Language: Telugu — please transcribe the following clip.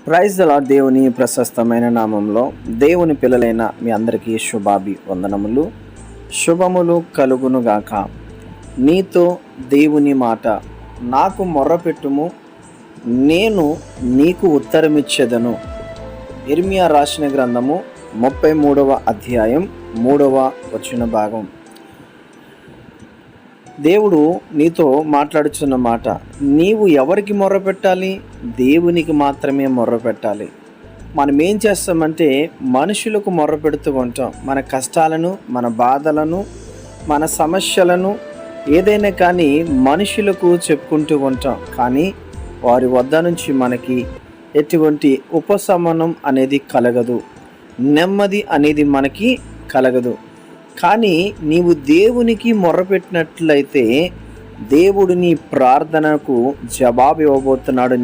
Praise the lord. దేవుని ప్రశస్తమైన నామంలో దేవుని పిల్లలైన మీ అందరికీ వందనములు, శుభములు కలుగునుగాక. నీతో దేవుని మాట, నాకు మొర్రపెట్టుము, నేను నీకు ఉత్తరమిచ్చేదను. ఇర్మియా రాసిన గ్రంథము 33వ అధ్యాయం 3వ వచన భాగం. దేవుడు నీతో మాట్లాడుచున్న మాట, నీవు ఎవరికి మొర్రపెట్టాలి? దేవునికి మాత్రమే మొర్రపెట్టాలి. మనం ఏం చేస్తామంటే మనుషులకు మొర్రపెడుతూ ఉంటాం. మన కష్టాలను, మన బాధలను, మన సమస్యలను ఏదైనా కానీ మనుషులకు చెప్పుకుంటూ ఉంటాం. కానీ వారి వద్ద నుంచి మనకి ఎటువంటి ఉపశమనం అనేది కలగదు, నెమ్మది అనేది మనకి కలగదు. కానీ నీవు దేవునికి మొర్రపెట్టినట్లయితే దేవుడు నీ ప్రార్థనకు జవాబు ఇవ్వబోతున్నాడు.